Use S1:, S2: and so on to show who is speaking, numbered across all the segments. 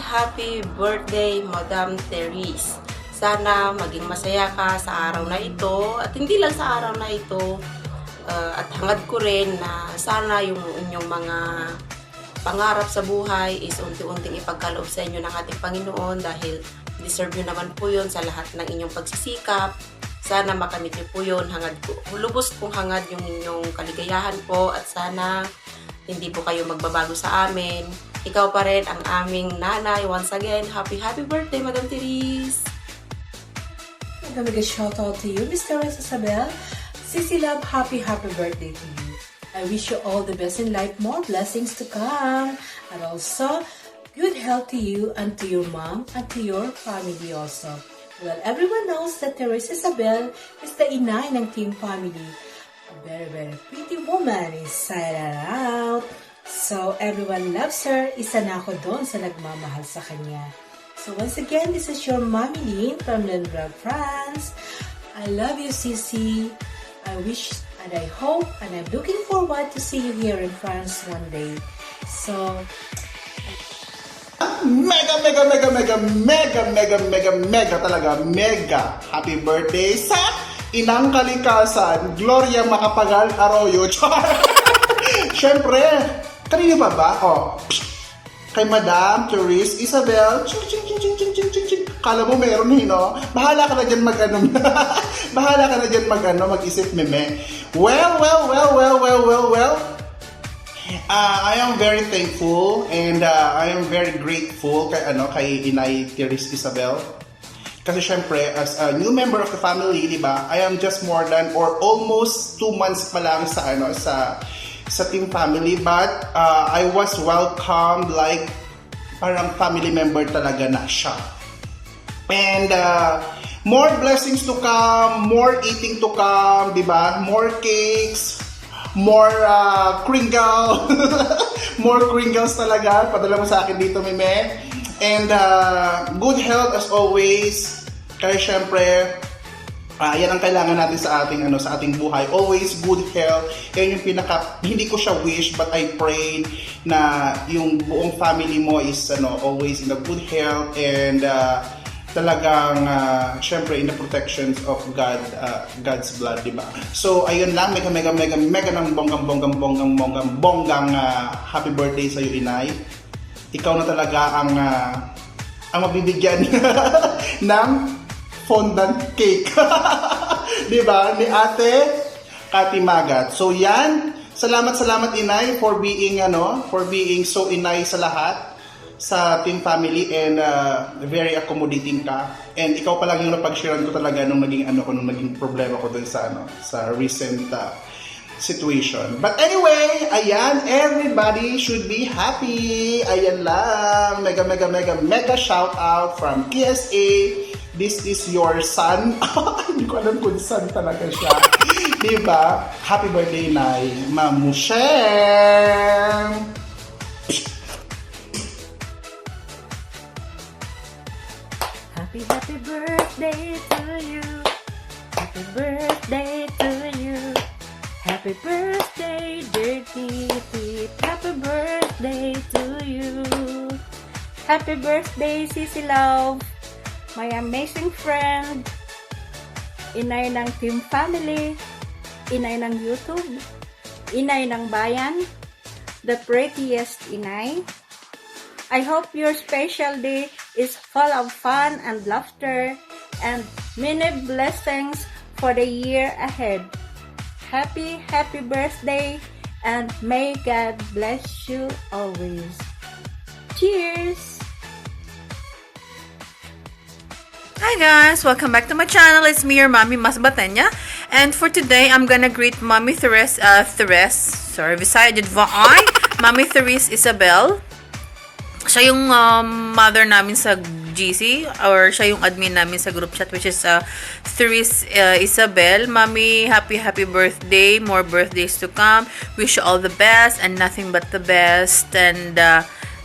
S1: Happy birthday, Madam Therese. Sana maging masaya ka sa araw na ito at hindi lang sa araw na ito. At hangad ko rin na sana yung inyong mga pangarap sa buhay is unti-unting ipagkaloob sa inyo ng ating Panginoon dahil deserve nyo naman po yun sa lahat ng inyong pagsisikap. Sana makamit nyo po yun. Lubos kong hangad yung inyong kaligayahan po at sana hindi po kayo magbabago sa amin. Ikaw pa rin ang aming nanay. Once again, happy birthday, Madam Therese!
S2: A mega shout out to you, Mr. Isabel. Sissy Love, happy birthday to you. I wish you all the best in life, more blessings to come. And also, good health to you and to your mom and to your family also. Well, everyone knows that Therese Isabel is the inay ng team family. A very pretty woman inside and out. So, everyone loves her. Isa na ako doon sa nagmamahal sa kanya. So, once again, this is your Mommy Lynn from Lundberg, France. I love you, Sissy. I wish and I hope and I'm looking forward to see you here in France one day. So,
S3: mega talaga, mega happy birthday sa inang kalikasan, Gloria Macapagal Arroyo. Siyempre, kanina ba? Kay Madam Therese Isabel. Kala mo meron no? Bahala ka na dyan bahala ka na dyan mag-isip, meme. Well. I am very thankful and I am very grateful kay Inay Therese Isabel. Kasi syempre, as a new member of the family, di ba? I am just more than or almost 2 months pa lang sa team family, but I was welcomed like parang family member talaga na siya. And more blessings to come, more eating to come, di ba? More cakes, more kringle, more kringles talaga. Padala mo sa akin dito, Mime. And good health as always. Kaya syempre, yan ang kailangan natin sa ating buhay. Always good health. Yan yung hindi ko siya wish, but I pray na yung buong family mo is always in a good health and talagang syempre in the protections of God's blood, di ba? So ayun lang, mega ng bonggang happy birthday sa iyo, Inay. Ikaw na talaga ang mabibigyan ng fondant cake. Di ba? Ni Ate Kati Magat. So yan, salamat Inay for being so inay sa lahat sa team family and very accommodating ka. And ikaw pa lang yung napag-sharean ko talaga nung naging problema ko dun sa recent situation. But anyway, ayan, everybody should be happy. Ayan lang, mega shout out from KSA. This is your son. Hindi ko alam kung son talaga siya. Diba? Happy birthday, Nay. Mamushem!
S4: Happy birthday to you. Happy birthday to you. Happy birthday, dear Titi. Happy birthday to you. Happy birthday, Sisi Love, my amazing friend. Inay ng Team Family, inay ng YouTube, inay ng bayan, the prettiest inay. I hope your special day is full of fun and laughter and many blessings for the year ahead. Happy birthday and may God bless you always. Cheers!
S5: Hi guys! Welcome back to my channel. It's me, your Mommy Masbatenya. And for today, I'm gonna greet Mommy Visaya Didvaay, Mommy Therese Isabel. Siya yung mother namin sa GC, or siya yung admin namin sa group chat, which is Therese Isabel. Mommy, happy birthday. More birthdays to come. Wish you all the best and nothing but the best. And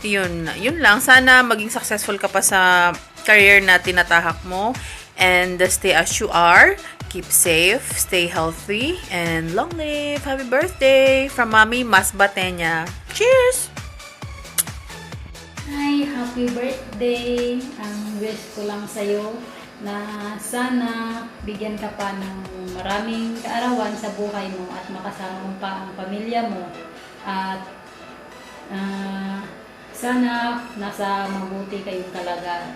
S5: yun lang. Sana maging successful ka pa sa career na tinatahak mo. And stay as you are. Keep safe. Stay healthy. And long live. Happy birthday from Mommy Masbatenya. Cheers!
S6: Hi, happy birthday! Ang wish ko lang sa'yo na sana bigyan ka pa ng maraming kaarawan sa buhay mo at makasama mo pa ang pamilya mo. At sana nasa mabuti kayong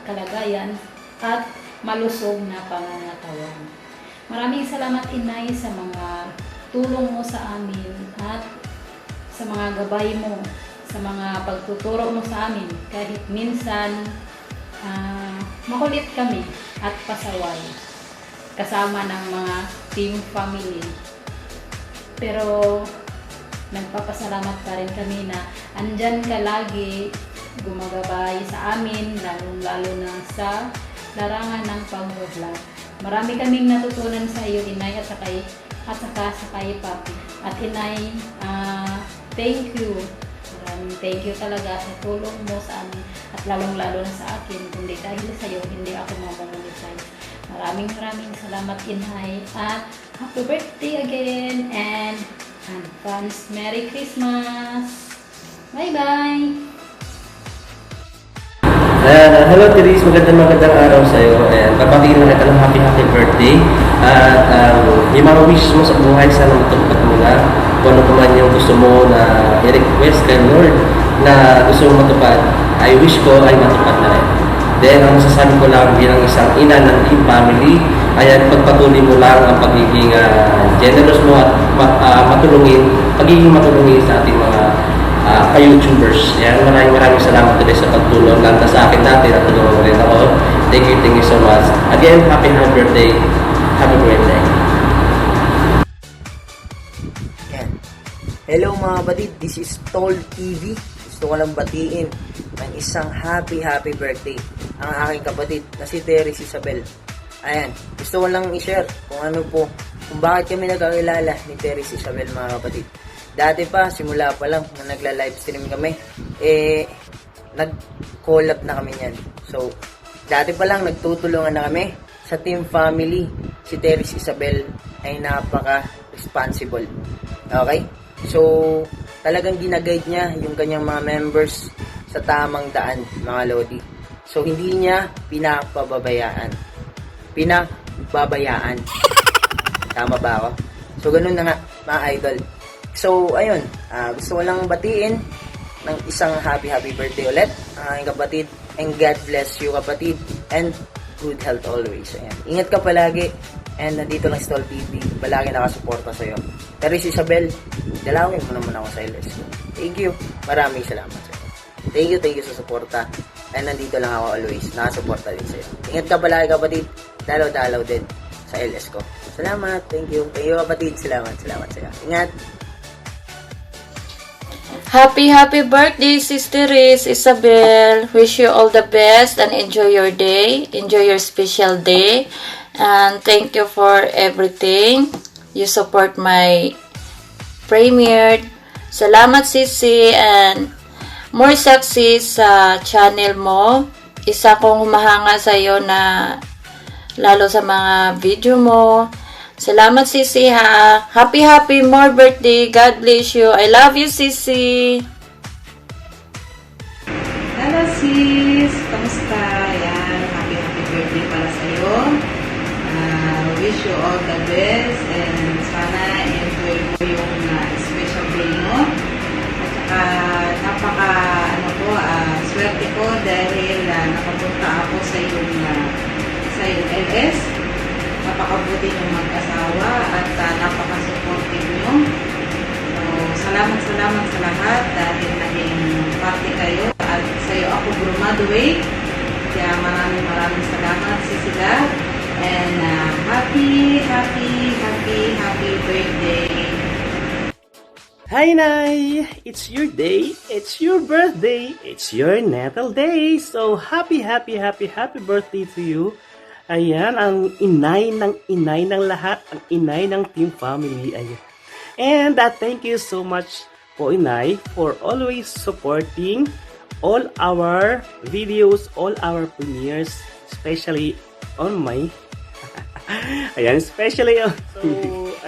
S6: kalagayan at malusog na pangangatawan. Maraming salamat, Inay, sa mga tulong mo sa amin at sa mga gabay mo, sa mga pagtuturo mo sa amin. Kahit minsan makulit kami at pasaway kasama ng mga team family. Pero nagpapasalamat pa rin kami na andyan ka lagi gumagabay sa amin, lalo na sa larangan ng pag-vlog. Marami kaming natutunan sa iyo, Inay, at saka sa kay Papi. At Inay, thank you. Thank you talaga sa tulong mo sa amin at lalong-lalo na sa akin. Kundi dahil sa iyo, hindi ako mamonetize. Maraming salamat, Inay, at happy birthday again and advance Merry Christmas! Bye-bye!
S7: Hello Therese, magandang araw sa iyo. Papatingin na kita ng happy birthday. At yung mga wishes mo sa buhay, sana matupad mo na. Kung ano man yung gusto mo na i-request kay Lord na gusto mo matupad, I wish ko ay matupad na rin. Then, ang masasabi ko lang bilang isang ina ng team family, ay pagpatuloy mo lang ang pagiging generous mo at pagiging matulungin sa ating mga ka-YouTubers. Yan, maraming salamat tuloy sa pagtulong lang sa akin dati, natulungan rin ako. Thank you so much. Again, happy birthday. Happy birthday.
S8: Hello mga kapatid, this is Tol TV. Gusto ko lang batiin ng isang happy birthday ang aking kapatid na si Therese Isabel. Ayan, gusto ko lang i-share kung bakit kami nagkakilala ni Therese Isabel, mga kapatid. Dati pa, simula pa lang nung nagla-live stream kami, nag-collab na kami niyan. So, dati pa lang nagtutulungan na kami sa team family. Si Therese Isabel ay napaka-responsible. Okay? So, talagang ginaguide niya yung kanyang mga members sa tamang daan, mga Lodi. So, hindi niya pinababayaan. Tama ba ako? So, ganun na nga, mga idol. So, ayun, gusto ko lang batiin ng isang happy birthday ulit, aking kapatid. And God bless you, kapatid. And good health always. Ayan. Ingat ka palagi. And nandito lang si Tol TV. Palagi nakasuporta sa'yo. Therese Isabel, dalawin mo naman ako sa LS. Thank you. Maraming salamat sa'yo. Thank you sa suporta. And nandito lang ako always. Nakasuporta din sa'yo. Ingat ka palagi, kapatid. Dalaw din sa LS ko. Salamat. Thank you. Thank you, kapatid. Salamat sa'yo. Ingat.
S9: Happy birthday, Sister Therese Isabel. Wish you all the best and enjoy your day. Enjoy your special day. And thank you for everything. You support my premiere. Salamat, Sisi. And more success sa channel mo. Isa kong humahanga sa iyo na lalo sa mga video mo. Salamat, Sisi, ha. Happy, happy more birthday. God bless you. I love you, Sisi.
S1: Hello sis! Kamusta? Yan, happy birthday para sa iyo. Wish you all the best and sana enjoy mo yung special day mo. At saka swerte ko dahil nakapunta ako sa iyong LS. Napakabuti yung mag-asawa at napaka-supportive nyo. So, salamat sa lahat dahil naging party kayo at sa iyo ako graduate. Kaya maraming salamat sila and happy birthday.
S7: Hi, Nay! It's your day, it's your birthday, it's your natal day. So, happy birthday to you. Ayan, ang inay ng lahat, ang inay ng team family. Ayan. And thank you so much po, Inay, for always supporting all our videos, all our premieres, especially on my ayan, especially on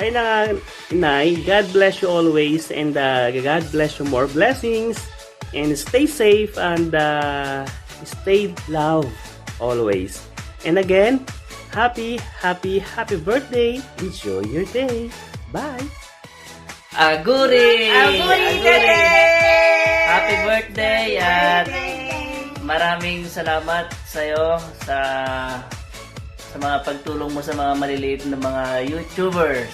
S7: ayun na nga, Inay, God bless you always and God bless you more blessings and stay safe and stay love always. And again, happy birthday. Enjoy your day. Bye.
S10: Aguri! Happy birthday at maraming salamat sa iyo sa mga pagtulong mo sa mga maliliit na mga YouTubers.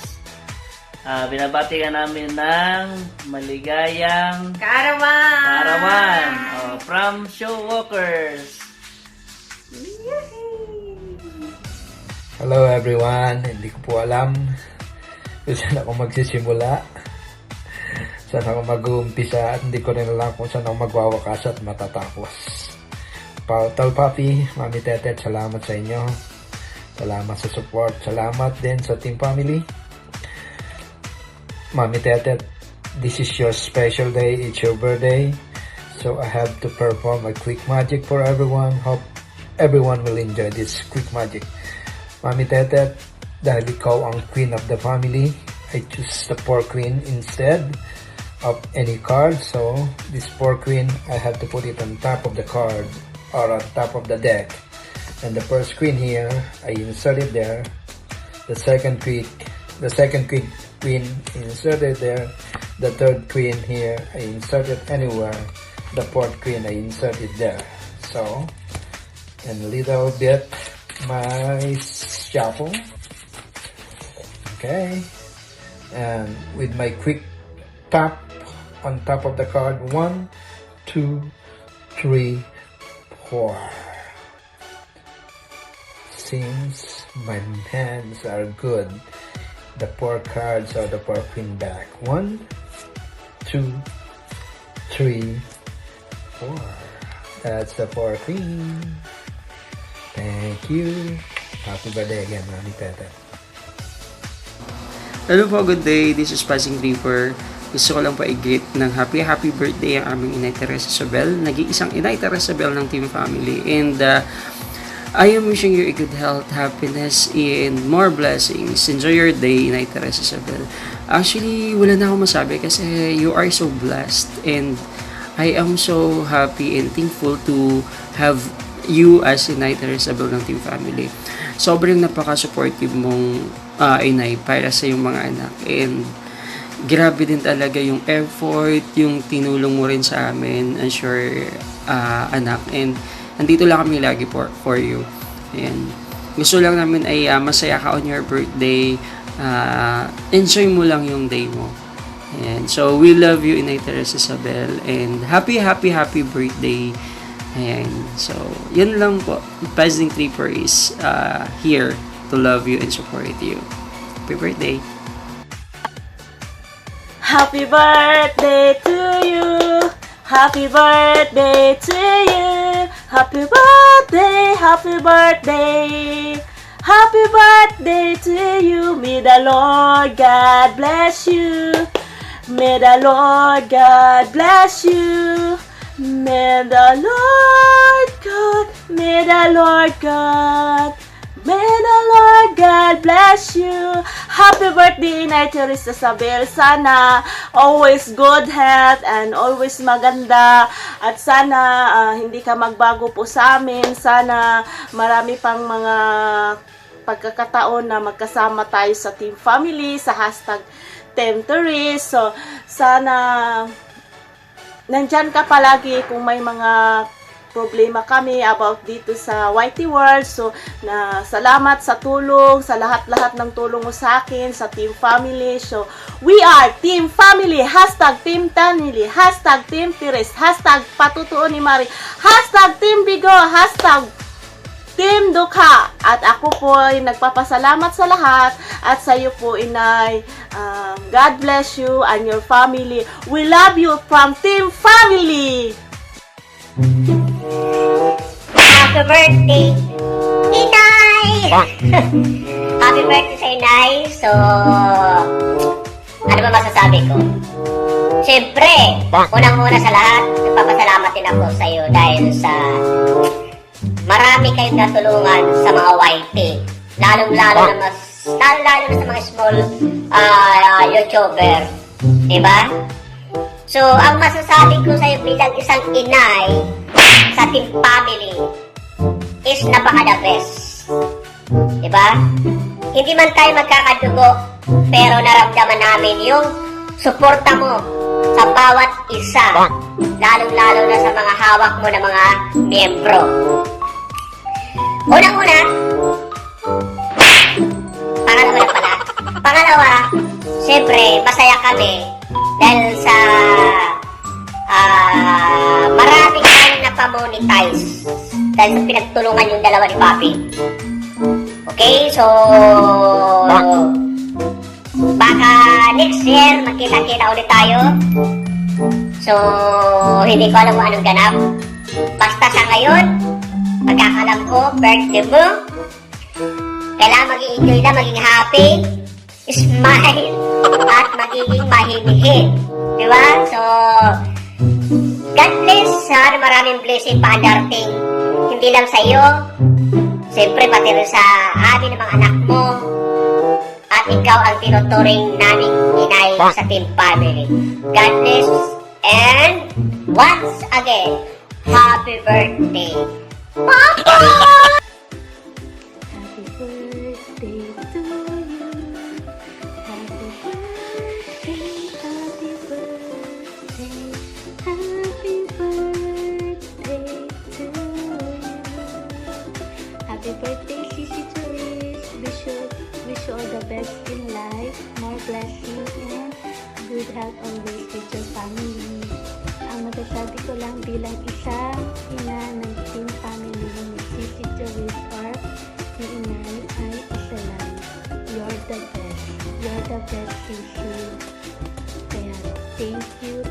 S10: Binabati ka namin ng maligayang Kaarawan from Showwalkers.
S11: Hello everyone, hindi ko po alam kung saan ako magsisimula, saan ako mag-uumpisa at hindi ko rin alam kung saan ako magwawakas at matatapos. Tal Papi, Mami Tete, salamat sa inyo. Salamat sa support. Salamat din sa team family. Mami Tete, this is your special day. It's your birthday. So I have to perform a quick magic for everyone. Hope everyone will enjoy this quick magic. Mami Tete, dahil ikaw ang queen of the family, I choose the poor queen instead of any card. So this poor queen, I have to put it on top of the card or on top of the deck. And the first queen here, I insert it there. The second queen inserted there. The third queen here, I insert it anywhere. The fourth queen, I insert it there. So, and a little bit my shuffle. Okay. And with my quick tap on top of the card, 1, 2, 3, 4. Seems my hands are good. The 4 cards are the 4 queen back. 1, 2, 3, 4. That's the 4 queen. Thank you. Happy birthday again, Mami Tete.
S12: Hello po, good day. This is Passing Reaper. Gusto ko lang po i-greet ng happy birthday ang aming Inay Teresa Isabel. Nag-iisang Inay Teresa Isabel ng team family. And I am wishing you a good health, happiness, and more blessings. Enjoy your day, Inay Teresa Isabel. Actually, wala na akong masabi kasi you are so blessed. And I am so happy and thankful to have you as Inay Teresa Isabel ng team family. Sobrang napaka-supportive mong inay para sa iyong mga anak. And grabe din talaga yung effort, yung tinulong mo rin sa amin, I'm sure, anak. And nandito lang kami lagi for you. And gusto lang namin ay masaya ka on your birthday. Enjoy mo lang yung day mo. And so we love you, Inay Teresa Isabel. And happy birthday. And so yun lang po. Passing Reaper is here to love you and support you. Happy birthday.
S9: Happy birthday to you. Happy birthday to you. Happy birthday, happy birthday. Happy birthday to you. May the Lord God bless you. May the Lord God bless you. May the Lord God, may the Lord God bless you.
S4: Happy birthday, Inay Teresa Isabel. Sana always good health and always maganda. At sana hindi ka magbago po sa amin. Sana marami pang mga pagkakataon na magkasama tayo sa team family, sa hashtag Team Teres. So, sana nandyan ka palagi kung may mga problema kami about dito sa Whitey World. So, salamat sa tulong, sa lahat-lahat ng tulong mo sa akin, sa Team Family. So, we are Team Family, hashtag Team Tanili, hashtag Team Teres, hashtag Patutuo ni Mari, hashtag Team Bigo, hashtag Team Duka. At ako po ay nagpapasalamat sa lahat at sa iyo po, Inay. God bless you and your family. We love you from Team Family.
S13: Happy birthday, Inay! Happy birthday sa Inay. So, ano ba masasabi ko? Siyempre, unang-una sa lahat, nagpapasalamat din ako sa iyo dahil sa marami kayong natulungan sa mga YT. Lalo na sa mga small YouTuber. Diba? So, ang masasabi ko sa iyo bilang isang inay sa Team Family is napaka-the best. Diba? Hindi man tayo magkakadugo, pero naramdaman namin yung suporta mo sa bawat isa. Lalong-lalo na sa mga hawak mo na mga miyembro. Unang-una, pangalawa, siyempre, masaya kami dahil sa maraming tayong napamonetize dahil sa pinagtulungan yung dalawa ni Papi. Okay, so baka next year magkita-kita ulit tayo. So, hindi ko alam kung anong ganap. Basta sa ngayon, pagkakalam ko, birthday mo, kailangan mag-i-enjoy na, maging happy, smile, at magiging mahimihit. Diba? So, God bless. Sana maraming blessing pa darating. Hindi lang sa iyo, siyempre pati rin sa amin ng mga anak mo, at ikaw ang tinuturing naming inay sa Team Family. God bless. And once again, happy birthday, Papa!
S6: Happy birthday to you. Happy birthday, happy birthday, happy birthday to you. Happy birthday, Sisi Teres. Wish you all the best in life, more blessings and good health always with your family. Ang masasabi ko lang bilang isang ina ng Team Family ni Sisi Teres or ni Inay ay isa lang. You're the best. You're the best, Sisi. Kaya thank you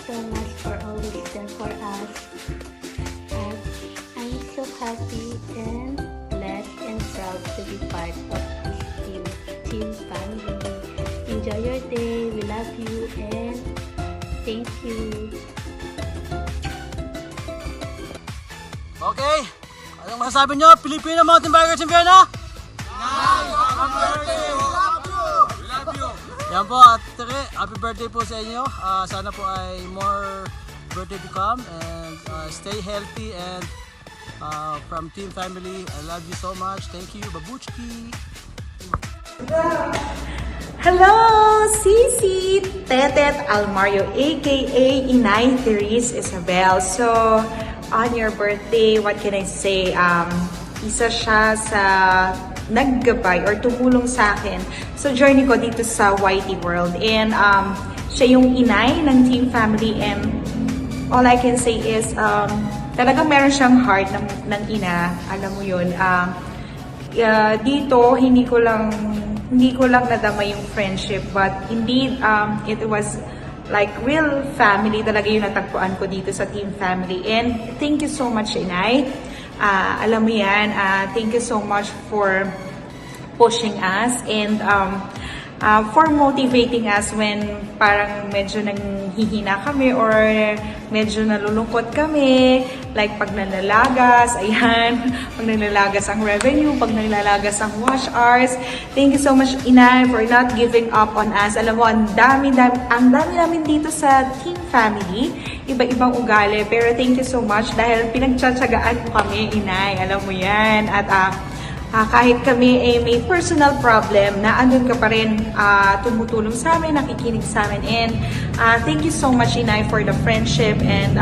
S6: so much for always there for us. And I'm so happy and blessed and proud to be part of this Team Family. Enjoy your day. We love you and thank you.
S14: Okay, anong masasabi nyo? Pilipino Mountain Bikers in Vienna? Happy birthday! We love you! We love you! Yan po, at happy birthday po sa inyo. Sana po ay more birthday to come and stay healthy and from Team Family, I love you so much. Thank you, Babuchki!
S15: Hello, Sisi, Tetet Almario, aka Inay Teres Isabel. So, on your birthday, what can I say? Isa siya sa naggabay or tumulong sa akin sa journey ko dito sa Whitey World. And siya yung inay ng Team Family and all I can say is talagang meron siyang heart ng ina. Alam mo yun. Dito, hindi ko lang nadama yung friendship, but indeed, it was like real family talaga yung natagpuan ko dito sa Team Family. And thank you so much, Inay. Alam mo yan, thank you so much for pushing us and for motivating us when parang medyo nanghihina kami or medyo nalulungkot kami. like pag nanlalagas, ayan, pag nanlalagas ang revenue, pag nanlalagas ang wash hours. Thank you so much, Inay, for not giving up on us. Alam mo, ang dami namin dito sa team family, iba-ibang ugali, pero thank you so much dahil pinagtsatsagaan mo kami, Inay, alam mo yan. At kahit kami may personal problem, na andun ka pa rin, tumutulong sa amin, nakikinig sa amin. And thank you so much, Inay, for the friendship. And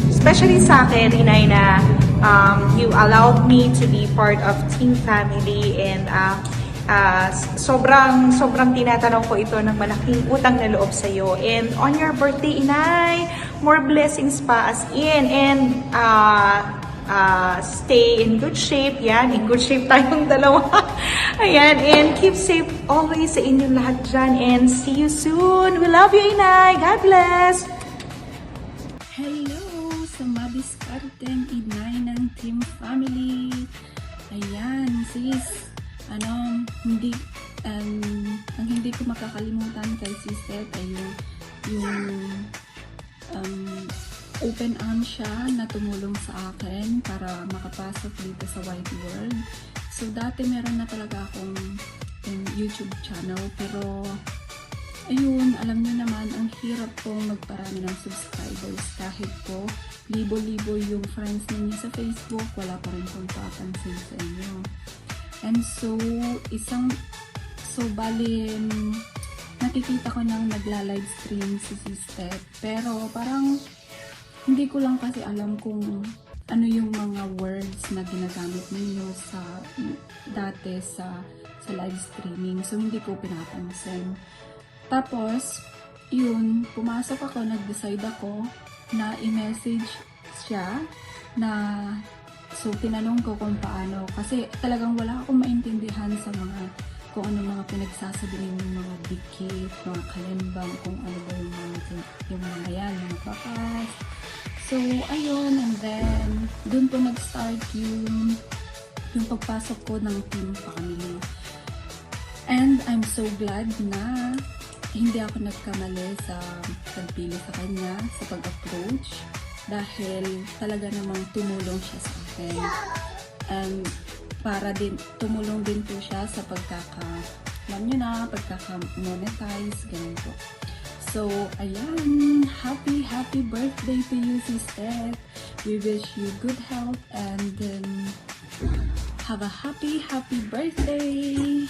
S15: especially sa akin, Inay, na you allowed me to be part of team family. And sobrang tinatanong ko ito ng malaking utang na loob sa'yo. And on your birthday, Inay, more blessings pa as in. And stay in good shape. Yan, in good shape tayong dalawa. Ayan, and keep safe always sa inyong lahat dyan. And see you soon. We love you, Inay. God bless.
S4: Hello sa madiskarteng Inay ng Team Family. Ayan, sis. Ang hindi ko makakalimutan kay Sis Ted ay yung open arm siya na tumulong sa akin para makapasok dito sa wide world. So, dati meron na talaga akong YouTube channel, pero ayun, alam niyo naman, ang hirap pong magparami ng subscribers kahit po libo-libo yung friends ninyo sa Facebook, wala pa rin pong papansin sa inyo. And so, bali, nakikita ko nang nagla-live stream si Sister, pero parang hindi ko lang kasi alam kung ano yung mga words na ginagamit ninyo dati sa live streaming. So, hindi ko pinapansin. Tapos, yun, pumasok ako, nag-decide ako na i-message siya na, so, tinanong ko kung paano. Kasi talagang wala akong maintindihan sa kung ano mga pinagsasabi ng mga dikit, mga kalimbang, kung ano ba yung mga yan, mga papas. So, ayun, and then, dun po nag-start yung pagpasok ko ng team family. And I'm so glad na hindi ako nagkamali sa pagpili sa kanya, sa pag-approach, dahil talaga namang tumulong siya sa akin. And tumulong din po siya sa pagkaka-monetize, ganun po. So, ayan, happy birthday to you, Sister. We wish you good health and have a happy birthday.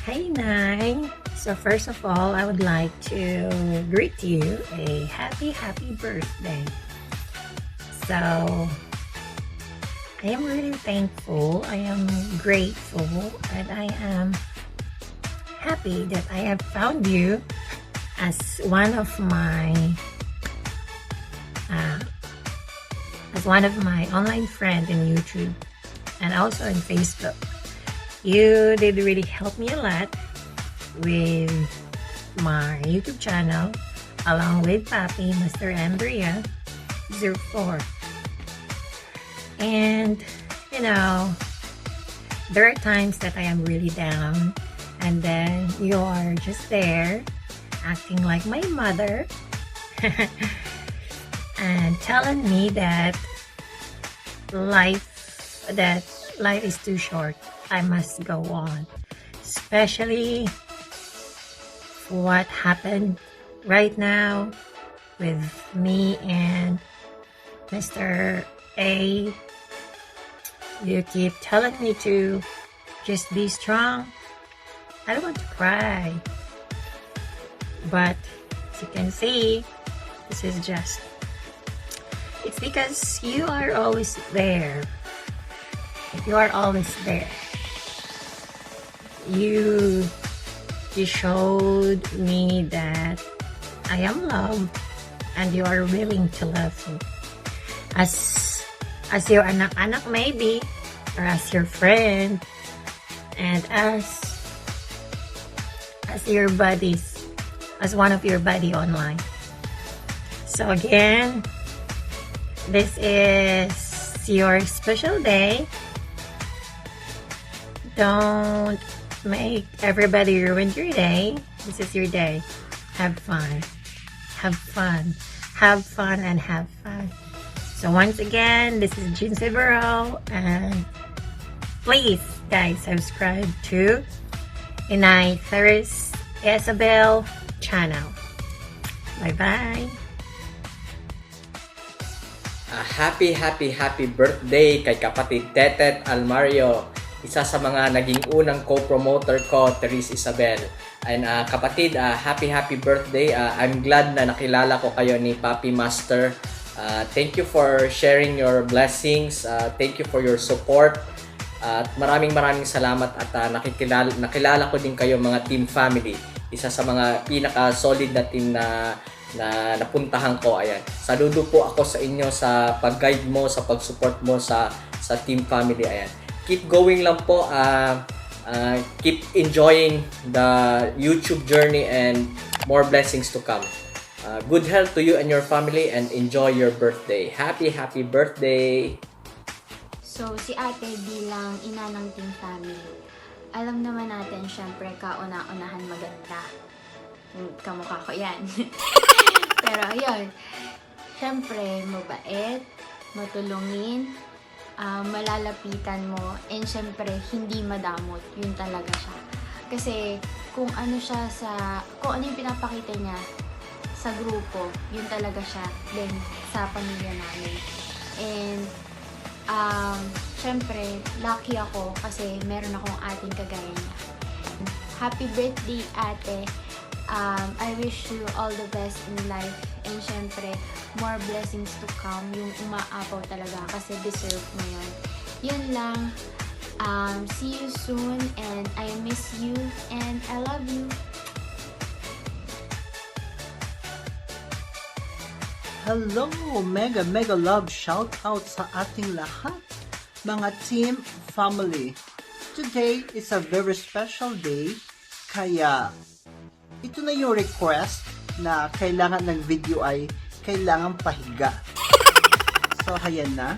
S16: Hi, Nay. So first of all, I would like to greet you a happy birthday. So, I am really thankful, I am grateful, and I am happy that I have found you as one of my online friends in YouTube and also in Facebook. You did really help me a lot with my YouTube channel along with Papi, Mr. Andrea 04. And there are times that I am really down, and then you are just there acting like my mother and telling me that life is too short. I must go on, especially what happened right now with me and Mr. A. You keep telling me to just be strong. I don't want to cry, but as you can see, this is just, it's because you are always there. You are always there. You showed me that I am loved and you are willing to love me as your anak-anak maybe, or as your friend, and as your buddies, as one of your buddy online. So again, this is your special day. Don't make everybody ruin your day. This is your day. have fun. Have fun. Have fun and have fun. So once again, this is Jean Silvero, and please, guys, subscribe to Inay Therese Isabel channel. Bye-bye.
S17: Happy birthday kay kapatid Tetet Almario. Isa sa mga naging unang co-promoter ko, Therese Isabel. And kapatid, happy birthday. I'm glad na nakilala ko kayo ni Papi Master. Thank you for sharing your blessings. Thank you for your support. At maraming salamat at nakilala ko din kayo mga team family. Isa sa mga pinaka-solid na team na napuntahan ko. Ayan. Saludo po ako sa inyo sa pag-guide mo, sa pag-support mo sa team family. Ayan. Keep going lang po. Keep enjoying the YouTube journey and more blessings to come. Good health to you and your family and enjoy your birthday. Happy birthday!
S18: So, si ate bilang ina ng team family, alam naman natin, syempre, kauna-unahan maganda. Kamukha ko yan. Pero, ayun, syempre, mabait, matulungin, malalapitan mo, and syempre, hindi madamot. Yun talaga siya. Kasi, kung ano yung pinapakita niya sa grupo, yun talaga siya din sa pamilya namin. And, syempre, lucky ako kasi meron akong ating kagaya niya. Happy birthday, ate! I wish you all the best in life, and syempre, more blessings to come, yung umaapaw talaga kasi deserve mo yun. Yun lang. See you soon, and I miss you, and I love you.
S19: Hello! Mega love shout out sa ating lahat, mga team family. Today is a very special day, kaya ito na yung request na kailangan ng video ay kailangan pahiga. So, hayan na.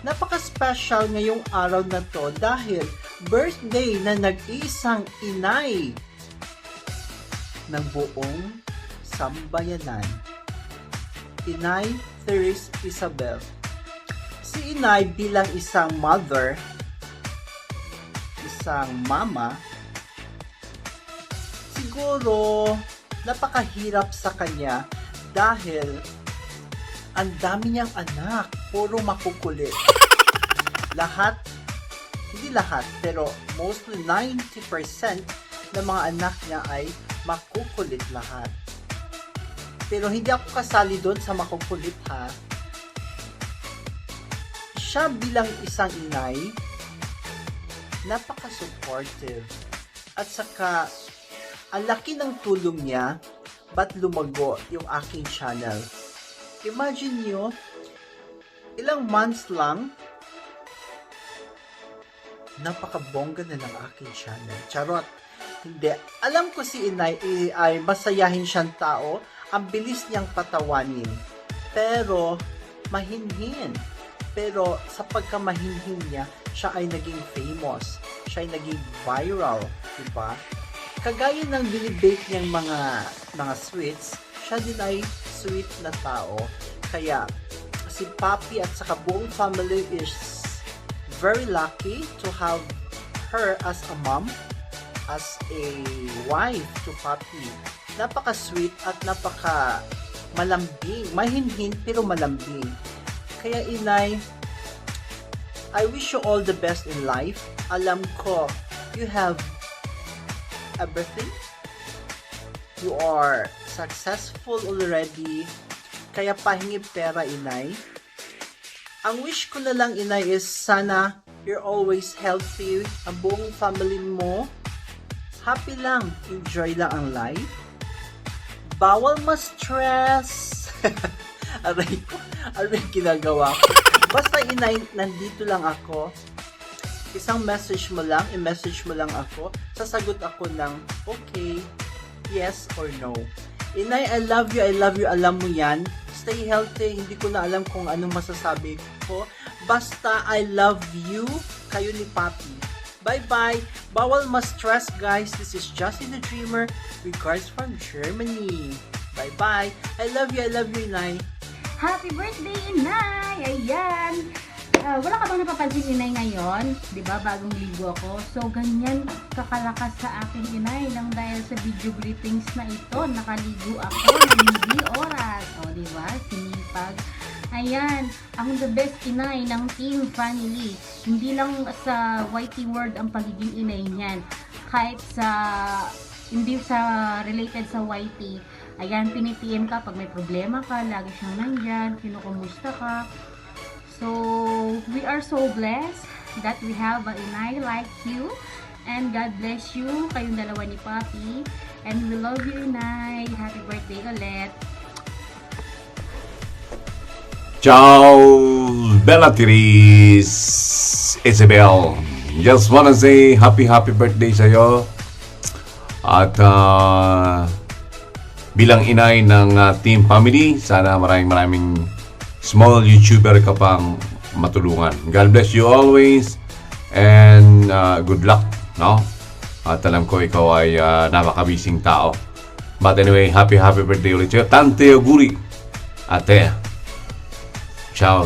S19: Napaka-special ngayong araw na to dahil birthday na nag-iisang inay ng buong sambayanan. Inay Therese Isabel. Si Inay bilang isang mother, isang mama, siguro napakahirap sa kanya dahil ang dami niyang anak, puro makukulit. Hindi lahat, pero mostly 90% ng mga anak niya ay makukulit lahat. Pero hindi ako kasali doon sa makukulit, ha. Siya bilang isang inay, napaka-supportive. At saka, ang laki ng tulong niya, ba't lumago yung aking channel. Imagine nyo, ilang months lang, napakabongga na ng aking channel. Charot. Hindi. Alam ko si Inay ay masayahin siyang tao. Ang bilis niyang patawanin. Pero, mahinhin. Pero, sa pagkamahinhin niya, siya ay naging famous. Siya ay naging viral. Diba? Kagaya ng binibake niyang mga sweets, siya din ay sweet na tao. Kaya, si Papi at saka buong family is very lucky to have her as a mom, as a wife to Papi. Napaka-sweet at napaka-malambing. Mahinhin pero malambing. Kaya Inay, I wish you all the best in life. Alam ko, you have everything. You are successful already. Kaya pahingi pera, Inay. Ang wish ko na lang, Inay, is sana you're always healthy. Ang buong family mo, happy lang. Enjoy lang ang life. Bawal ma-stress. Aray ko. Aray ginagawa ko. Basta Inay, nandito lang ako. Isang message mo lang, i-message mo lang ako. Sasagot ako ng okay, yes or no. Inay, I love you, alam mo yan. Stay healthy, hindi ko na alam kung anong masasabi ko. Basta I love you, kayo ni Papi. Bye-bye. Bawal ma-stress, guys. This is Justin the Dreamer. Regards from Germany. Bye-bye. I love you, Inay.
S6: Happy birthday, Inay! Ayan! Wala ka bang napapansin, Inay, ngayon? Diba, bagong ligo ako. So, ganyan kakalakas sa aking Inay lang dahil sa video greetings na ito. Nakaligo ako ng hindi oras. O, diba? Sinipag. Ayan, ang the best Inay ng team family. Hindi lang sa YT World ang pagiging Inay niyan. Kahit sa, hindi sa related sa YT. Ayan, pinipm ka pag may problema ka, lagi siyang nandyan, kinukumusta ka. So, we are so blessed that we have an Inay like you. And God bless you, kayong dalawa ni Papi. And we love you, Inay. Happy birthday ulit.
S20: Ciao, Bellatrix Isabel. Just wanna say happy birthday sa'yo. At bilang inay ng team family, sana maraming small YouTuber ka pang matulungan. God bless you always and good luck, no? At alam ko ikaw ay napakabising tao. But anyway, happy birthday ulit sa'yo. Tante Oguri. Ate. Ciao.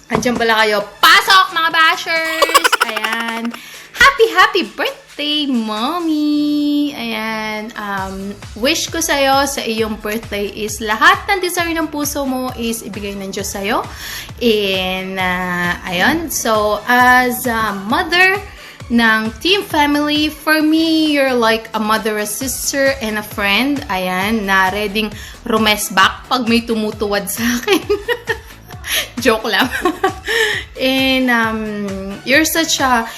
S5: Andiyan pala kayo. Pasok mga bashers! Ayan. Happy birthday, Mommy! Ayan. Wish ko sa'yo sa iyong birthday is lahat ng desire ng puso mo is ibigay ng Diyos sa'yo. And, ayun. So, as a mother ng team family, for me, you're like a mother, a sister, and a friend. Ayan. Na readyng rumesback pag may tumutuwad sa akin. Joke lang. And you're such a,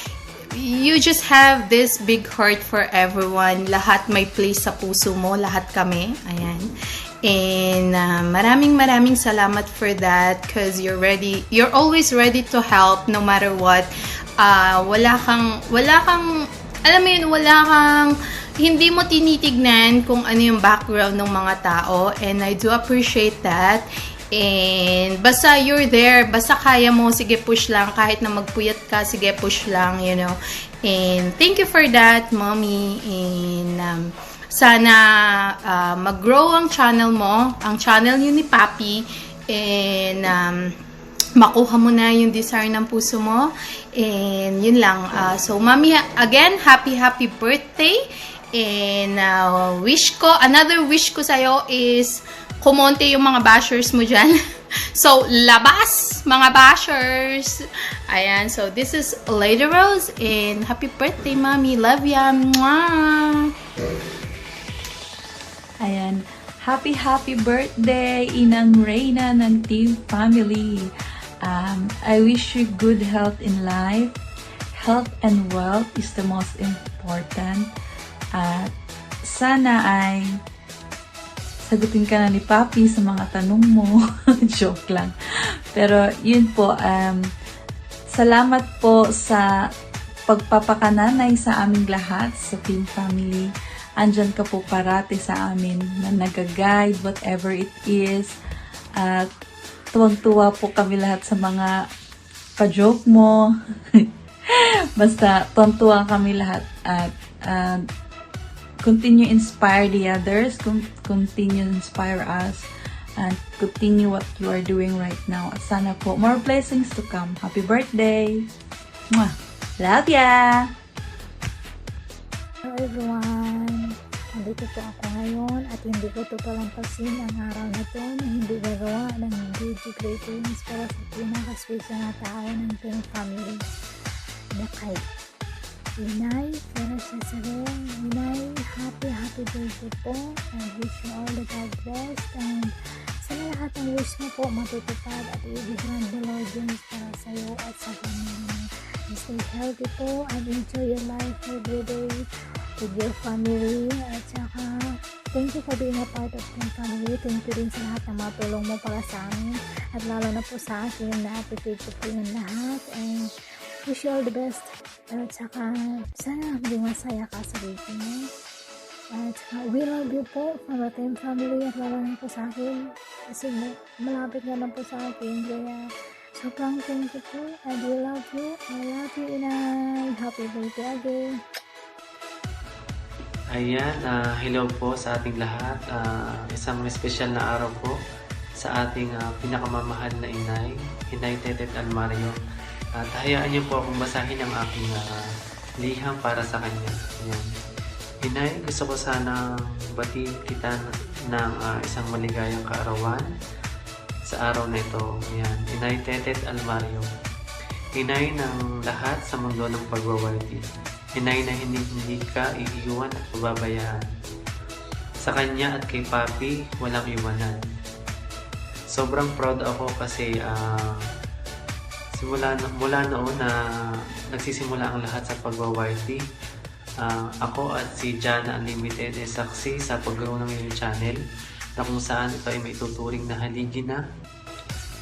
S5: you just have this big heart for everyone. Lahat may place sa puso mo. Lahat kami. Ayan. And maraming salamat for that because you're always ready to help no matter what. Wala kang, alam mo yun, hindi mo tinitignan kung ano yung background ng mga tao. And I do appreciate that. And basta you're there, basta kaya mo, sige push lang. Kahit na magpuyat ka, sige push lang, you know. And thank you for that, Mommy. And sana mag-grow ang channel mo, ang channel yun ni Papi. And makuha mo na yung desire ng puso mo. And yun lang. So, Mommy, again, happy birthday. And another wish ko sa'yo is kumonte yung mga bashers mo dyan. So, labas, mga bashers! Ayan, so this is Lady Rose, and happy birthday, Mommy. Love ya! Mwah!
S15: Ayan, happy birthday, Inang Reyna ng Team Family. I wish you good health in life. Health and wealth is the most important. At sana ay sagutin ka na ni Papi sa mga tanong mo. Joke lang. Pero yun po, salamat po sa pagpapakananay sa aming lahat sa Team Family. Andyan ka po parati sa amin na nag-guide whatever it is. At tuwang-tuwa po kami lahat sa mga pa-joke mo. Basta tuwang-tuwa kami lahat at continue inspire the others, continue inspire us, and continue what you are doing right now. At sana po, more blessings to come. Happy birthday! Mwah! Love ya!
S21: Hello everyone! Nandito po ako ngayon at hindi ko ito palampasin ang araw na ito na hindi gagawa ng video greetings para sa pinaka-special na tao ng Team Family na kay Inay, Teresa Isabel. Inay, happy birthday po. I wish you all the God blessed and sana lahat ng wish mo po matutupad at ibigyan the Lord James para sa iyo at sa family mo. Stay healthy po and enjoy your life every day with your family. At saka, thank you for being a part of Team Family. Thank you din sa lahat ng mga tulong mo para sa amin at lalo na po sa akin na appreciate ko po yung lahat and wish you all the best. At saka, sana maging masaya ka sa baby mo. At we love you po from the Team Family at lalo na po sa akin. Kasi malapit na lang po sa akin. Kaya sobrang thank you po. I do love you. I love you, Inay. Happy birthday again.
S2: Ayan, hello po sa ating lahat. Isang special na araw po sa ating pinakamamahal na inay, Inay Tetet Almario. At hayaan niyo po akong basahin ang aking liham para sa kanya. Ayan. Inay, gusto ko sana batiin kita ng isang maligayang kaarawan sa araw na ito. Ayan. Inay Tetet Almario. Inay ng lahat sa mundo ng pagwawaldi. Inay na hindi ka iiwan at pababayaan. Sa kanya at kay Papi, walang iwanan. Sobrang proud ako kasi mula noon na nagsisimula ang lahat sa pagwa-YT. Ako at si Jana Unlimited ay saksi sa paggawa ng iyong channel na kung saan ito ay may tuturing na haligi na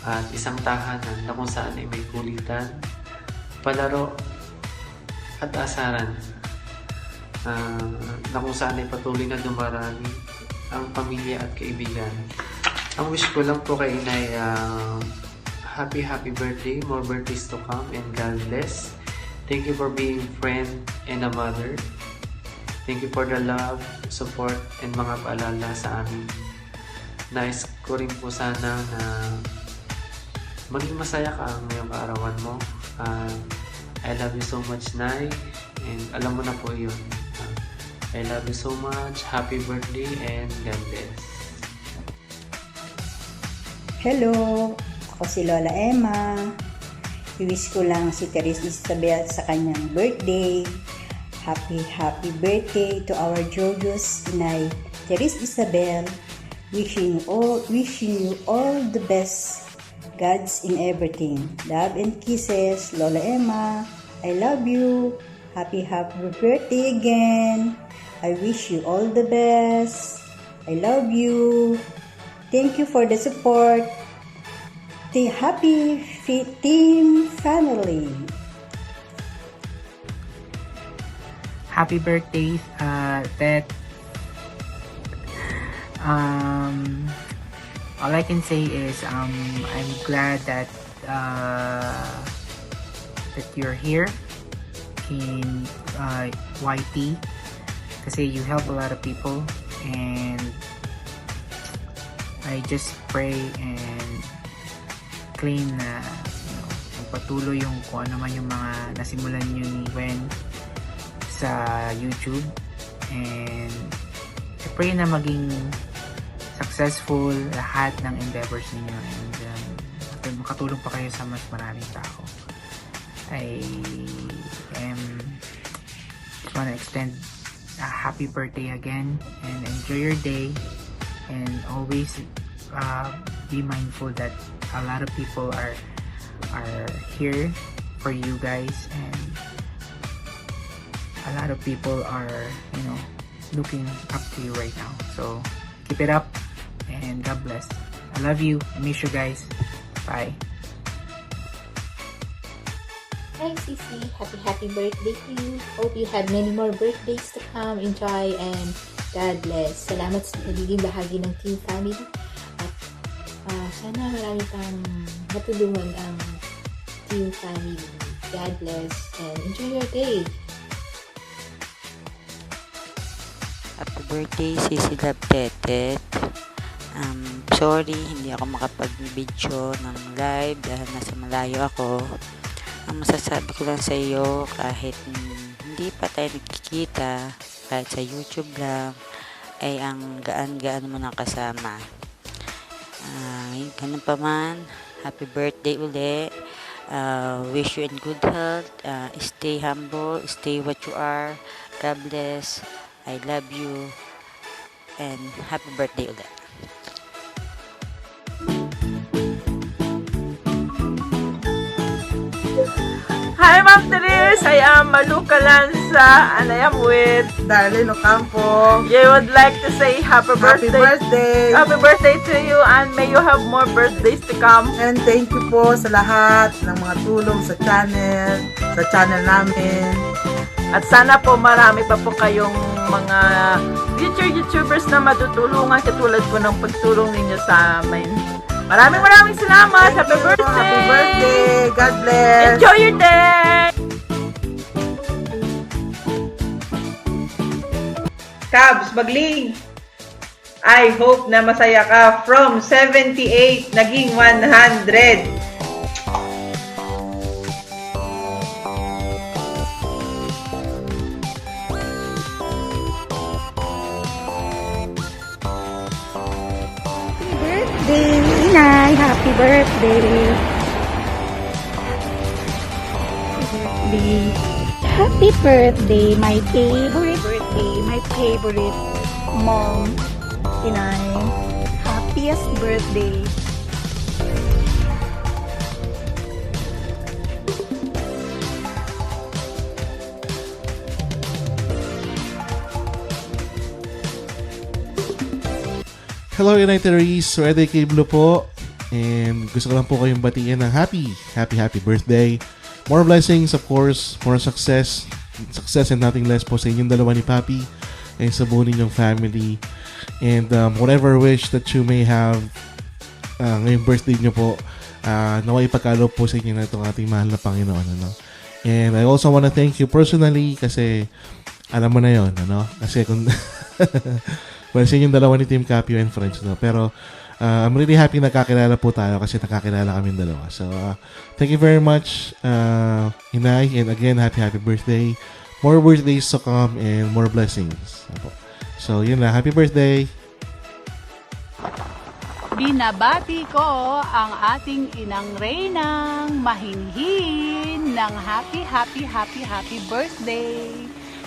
S2: at isang tahanan na kung saan ay may kulitan, palaro at asaran na kung saan ay patuloy na dumarami ang pamilya at kaibigan. Ang wish ko lang po kay Inay, happy birthday, more birthdays to come, and God bless. Thank you for being friend and a mother. Thank you for the love, support, and mga paalala sa amin. Nais ko rin po sana na maging masaya ka ngayong kaarawan mo. I love you so much, Nay, and alam mo na po yun. I love you so much, happy birthday, and God bless.
S22: Hello, ako si Lola Emma. I-wish ko lang si Therese Isabel sa kanyang birthday. Happy birthday to our Jojo's Inay Therese Isabel. Wishing you all the best. God's in everything. Love and kisses, Lola Emma. I love you. Happy birthday again. I wish you all the best. I love you. Thank you for the support. The Happy Team Family.
S23: Happy birthday, Tet. All I can say is I'm glad that that you're here in YT kasi you help a lot of people, and I just pray and claim na magpatuloy yung kung ano man yung mga nasimulan nyo ni Gwen sa YouTube, and I pray na maging successful lahat ng endeavors ninyo, and makatulong pa kayo sa mas maraming tao. I just want to extend a happy birthday again, and enjoy your day, and always be mindful that a lot of people are here for you guys, and a lot of people are looking up to you right now. So keep it up, and God bless. I love you. I miss you guys. Bye.
S24: Hi Sisi, happy birthday to you. Hope you have many more birthdays to come. Enjoy and God bless. Salamat sa nagiging bahagi ng Team Family. At sana marami pang matulungan ang Team Family. God bless and enjoy your day.
S25: Happy birthday, Sisi Love Tetet. Sorry, hindi ako makapag-video ng live dahil nasa malayo ako. Ang masasabi ko lang sa iyo, kahit hindi pa tayo nagkikita, kahit sa YouTube lang, ay ang gaan-gaan mo nang kasama. Ganun pa man, happy birthday uli. Wish you in good health. Stay humble, stay what you are. God bless. I love you. And happy birthday ulit.
S26: Hi, Ma'am Therese! I am Malu Calanza and I am with Darlene Ocampo. I would like to say happy birthday! Happy birthday to you, and may you have more birthdays to come.
S27: And thank you po sa lahat ng mga tulong sa channel namin.
S26: At sana po marami pa po kayong mga future YouTubers na matutulungan katulad po ng pagtulong ninyo sa amin. Maraming salamat! Happy birthday!
S27: Happy birthday! God bless!
S26: Enjoy your day! Cabs, Bagling! I hope na masaya ka. From 78, naging 100.
S21: Birthday, Inay! Happy birthday! Happy birthday, my favorite mom, Inay. Happiest birthday.
S1: Hello United Race, Rede Kiblo po. And gusto ko lang po kayong batiin ng happy birthday. More blessings, of course, more success and nothing less po sa inyong dalawa ni Papi and sa buo ninyong family. And whatever wish that you may have ngayong birthday nyo po, naway ipagkaloob po sa inyo na itong ating mahal na Panginoon. Ano? And I also want to thank you personally kasi alam mo na yon, ano? Kasi kung well, sa inyong dalawa ni Team Capio and friends, no? Pero I'm really happy nakakilala po tayo kasi nakakilala kami dalawa. So, thank you very much, Inay. And again, happy birthday. More birthdays to come and more blessings. So, yun na. Happy birthday!
S3: Binabati ko ang ating inang Reynang mahinhin ng happy birthday.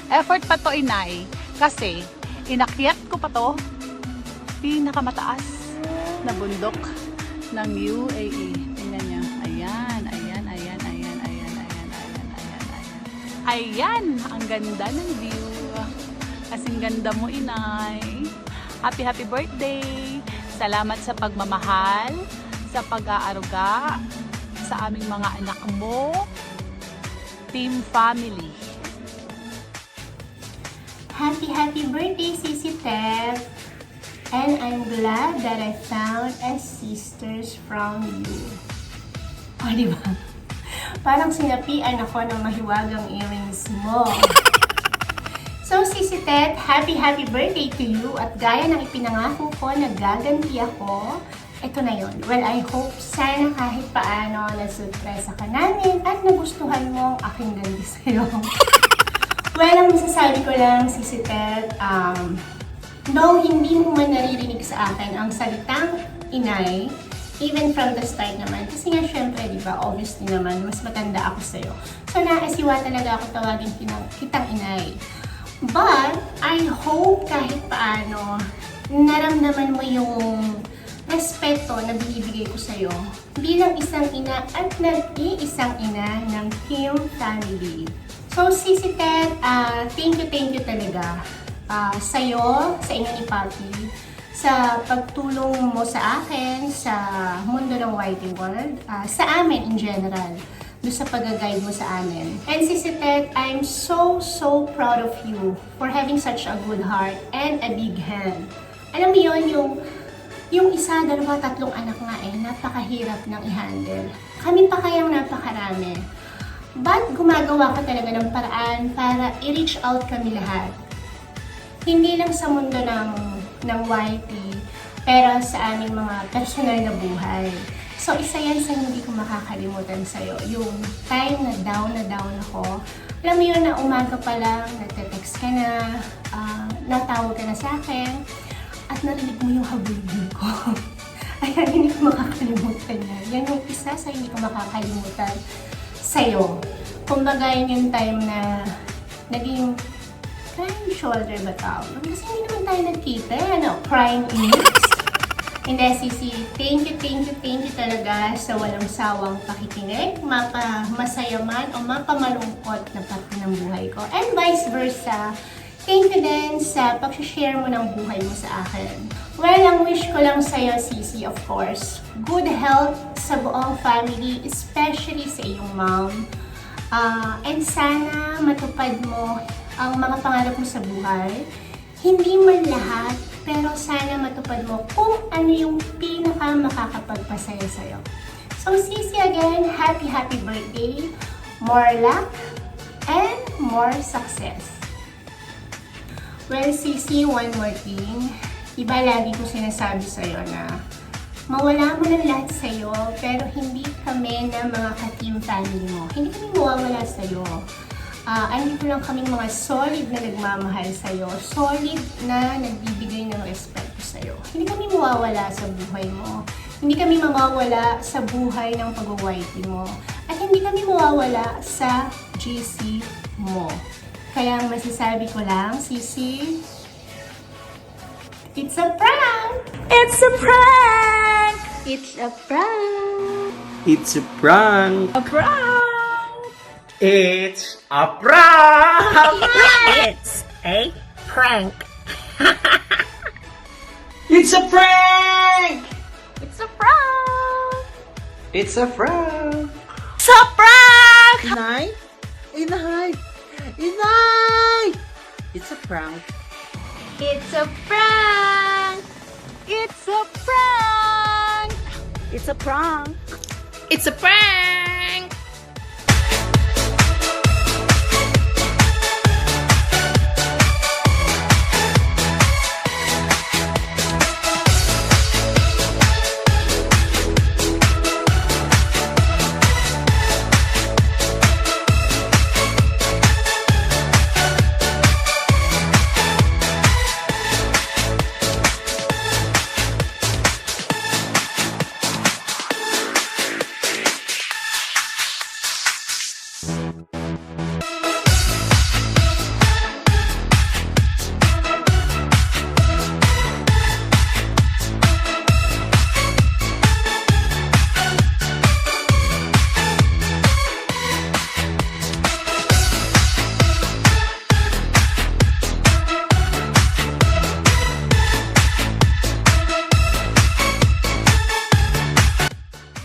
S3: Effort pa to, Inay, kasi inakyat ko pa to pinakamataas na bundok ng UAE. Tingnan niyo. Ayan. Ayan, ang ganda ng view. Kasing ganda mo, Inay. Happy birthday. Salamat sa pagmamahal, sa pag-aaruga sa aming mga anak mo. Team family.
S7: Happy birthday, Sisi Tef. And I'm glad that I found a sisters from you. O, diba? Parang sinapian ako ng mahiwagang earrings mo. So, Sisi Tef, happy birthday to you. At gaya ng ipinangako ko na gaganti ako, ito na yun. Well, I hope sana kahit paano na-surpresa ka namin at nagustuhan mo ang aking ganti sa'yo. Well, ang masasabi ko lang, Sisi Tef, no, hindi mo man naririnig sa akin ang salitang Inay, even from the start naman. Kasi nga, syempre, di ba, obviously naman, mas matanda ako sa'yo. So, naasiwa talaga ako tawagin kitang Inay. But, I hope kahit paano, naramdaman mo yung respeto na binibigay ko sa'yo bilang isang ina at nag-iisang ina ng Team Family. So, Sisi Tef, thank you talaga. Sa'yo, sa inyo ni Papi, sa pagtulong mo sa akin, sa mundo ng YT World, sa amin in general, doon sa pag-guide mo sa amin. And Sisi Tef, I'm so proud of you for having such a good heart and a big hand. Alam mo yun, yung isa, dalawa, tatlong anak nga napakahirap nang i-handle. Kami pa kayang napakarami. But gumagawa ka talaga ng paraan para i-reach out kami lahat. Hindi lang sa mundo ng YT, pero sa aming mga personal na buhay. So, isa yan sa hindi ko makakalimutan sa'yo. Yung time na down ako. Alam mo yun na umaga pa lang, nagte-text ka na, natawag ka na sa akin, at narinig mo yung habulbul ko. Ayan, hindi ko makakalimutan yan. Yan yung isa sa hindi ko makakalimutan sa'yo. Kumbaga, yun yung time na naging crying shoulder ba tawag? Kasi hindi naman tayo nagkita, crying ears. Hindi, Sisi, thank you talaga sa walang sawang pakikinig, masaya man o mapamalungkot na parte ng buhay ko. And vice versa, thank you din sa pag-share mo ng buhay mo sa akin. Well, ang wish ko lang sa'yo, Sisi, of course, good health sa buong family, especially sa iyong mom. And sana matupad mo ang mga pangarap mo sa buhay. Hindi man lahat, pero sana matupad mo kung ano yung pinaka makakapagpasaya sa'yo. So Sisi, again, happy birthday, more luck, and more success. Well, Sisi, one more thing. Diba lagi ko sinasabi sa'yo na mawala mo ng lahat sa'yo, pero hindi kami na mga ka-team family mo. Hindi kami mawawala sa'yo. Andito lang kaming mga solid na nagmamahal sa'yo, solid na nagbibigay ng respeto sa'yo. Hindi kami mawawala sa buhay mo. Hindi kami mawawala sa buhay ng pag-YT mo. At hindi kami mawawala sa GC mo. Kaya ang masasabi ko lang, Sisi, it's a prank!
S4: It's a prank!
S18: It's a prank!
S8: It's a prank!
S4: A prank!
S8: It's a prank!
S16: It's a prank.
S8: It's a prank!
S18: It's a prank!
S8: It's a prank!
S4: It's a prank!
S19: Inay? Inay! Inay! It's a prank.
S18: It's a prank!
S3: It's a prank!
S4: It's a prank!
S5: It's a prank!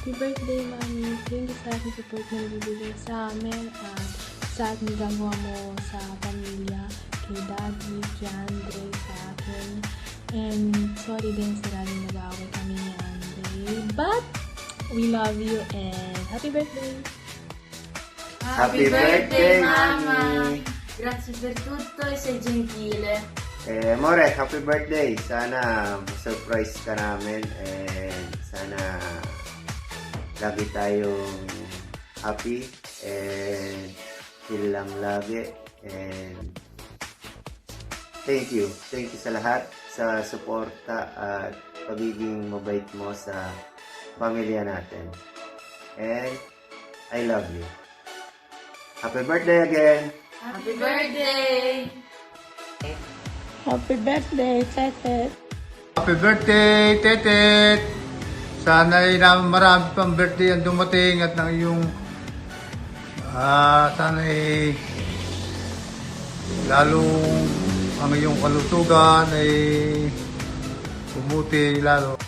S9: Happy birthday, Mami. Thank you sa ating support na nabibigay sa amin at sa ating gagawa mo sa pamilya, kay Daddy, kay Andre, sa akin. And sorry din sa laging nag-aaway kami ni Andre. But, we love you and happy birthday!
S10: Happy birthday, Mama!
S9: Grazie per tutto e sei gentile.
S10: More, happy birthday! Sana surprise ka namin and sana lagi tayong happy and chill lang lagi and thank you sa lahat sa suporta at pagiging mabait mo sa pamilya natin and I love you. Happy birthday again!
S9: Happy birthday!
S4: Happy birthday, Tetet!
S11: Happy birthday, Tetet! Sana'y marami pang birthday ang dumating at ng iyong sana'y lalong ang iyong kalusugan ay pumuti lalo.